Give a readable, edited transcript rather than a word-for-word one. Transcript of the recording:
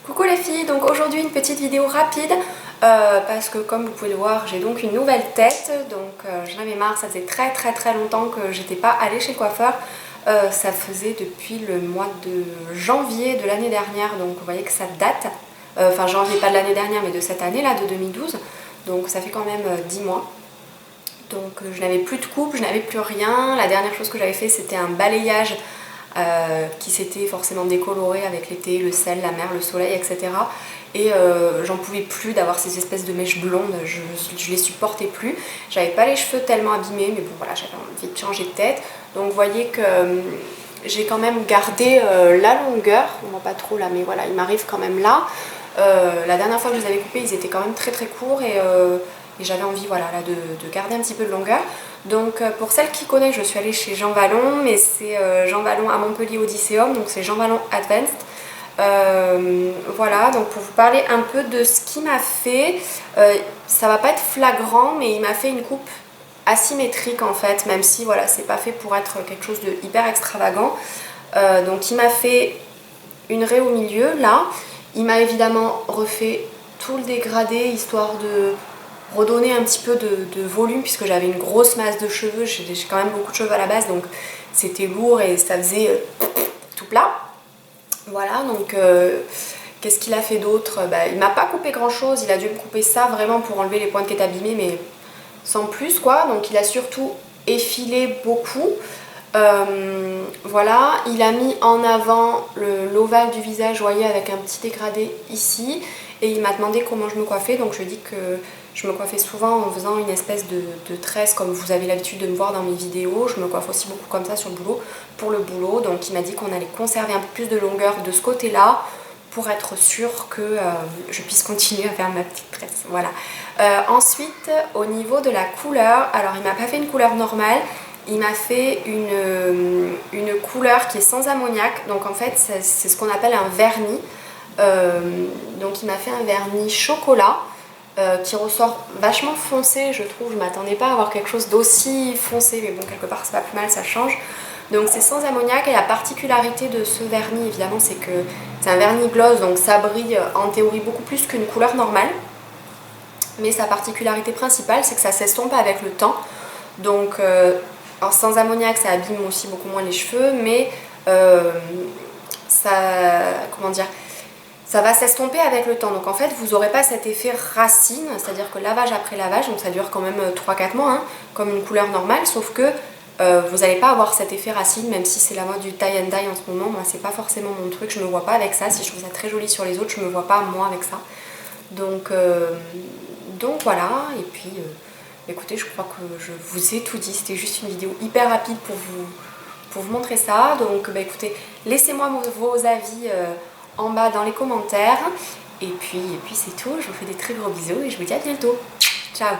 Coucou les filles, donc aujourd'hui une petite vidéo rapide parce que comme vous pouvez le voir j'ai donc une nouvelle tête, donc j'en avais marre, ça faisait très longtemps que j'étais pas allée chez le coiffeur. Ça faisait depuis le mois de janvier de l'année dernière, donc vous voyez que ça date, enfin janvier pas de l'année dernière mais de cette année là, de 2012, donc ça fait quand même 10 mois. Donc je n'avais plus de coupe, je n'avais plus rien. La dernière chose que j'avais fait c'était un balayage qui s'était forcément décoloré avec l'été, le sel, la mer, le soleil, etc. Et j'en pouvais plus d'avoir ces espèces de mèches blondes, je les supportais plus. J'avais pas les cheveux tellement abîmés, mais bon voilà, j'avais envie de changer de tête. Donc vous voyez que j'ai quand même gardé la longueur, on voit pas trop là, mais voilà, il m'arrive quand même là. La dernière fois que je les avais coupés, ils étaient quand même très courts et j'avais envie voilà, là, de garder un petit peu de longueur. Donc pour celles qui connaissent, je suis allée chez Jean Valon, mais c'est Jean Valon à Montpellier Odysseum, donc c'est Jean Valon Advanced. Voilà, donc pour vous parler un peu de ce qu'il m'a fait, ça va pas être flagrant, mais il m'a fait une coupe asymétrique en fait, même si voilà, c'est pas fait pour être quelque chose de hyper extravagant. Donc il m'a fait une raie au milieu là, il m'a évidemment refait tout le dégradé histoire de redonner un petit peu de volume puisque j'avais une grosse masse de cheveux, j'ai quand même beaucoup de cheveux à la base, donc c'était lourd et ça faisait tout plat. Voilà, donc qu'est-ce qu'il a fait d'autre? Il m'a pas coupé grand chose, il a dû me couper ça vraiment pour enlever les pointes qui étaient abîmées, mais sans plus quoi. Donc il a surtout effilé beaucoup. Voilà, il a mis en avant l'ovale du visage, vous voyez, avec un petit dégradé ici, et il m'a demandé comment je me coiffais. Donc je lui ai dit que je me coiffais souvent en faisant une espèce de tresse comme vous avez l'habitude de me voir dans mes vidéos. Je me coiffe aussi beaucoup comme ça sur le boulot, pour le boulot. Donc il m'a dit qu'on allait conserver un peu plus de longueur de ce côté là pour être sûr que je puisse continuer à faire ma petite tresse. Voilà. Ensuite, au niveau de la couleur, alors il m'a pas fait une couleur normale. Il m'a fait une couleur qui est sans ammoniac, donc en fait c'est ce qu'on appelle un vernis. Donc il m'a fait un vernis chocolat qui ressort vachement foncé, je trouve. Je m'attendais pas à avoir quelque chose d'aussi foncé, mais bon, quelque part c'est pas plus mal, ça change. Donc c'est sans ammoniac, et la particularité de ce vernis évidemment c'est que c'est un vernis gloss, donc ça brille en théorie beaucoup plus qu'une couleur normale. Mais sa particularité principale c'est que ça s'estompe avec le temps. Donc alors sans ammoniac ça abîme aussi beaucoup moins les cheveux, mais ça, comment dire, ça va s'estomper avec le temps. Donc en fait vous n'aurez pas cet effet racine, c'est-à-dire que lavage après lavage, donc ça dure quand même 3-4 mois, hein, comme une couleur normale, sauf que vous n'allez pas avoir cet effet racine, même si c'est la mode du tie and dye en ce moment. Moi c'est pas forcément mon truc, je me vois pas avec ça. Si je trouve ça très joli sur les autres, je me vois pas moi avec ça. Donc voilà, et puis écoutez, je crois que je vous ai tout dit, c'était juste une vidéo hyper rapide pour vous montrer ça. Donc écoutez, laissez-moi vos avis en bas dans les commentaires. Et puis c'est tout, je vous fais des très gros bisous et je vous dis à bientôt. Ciao!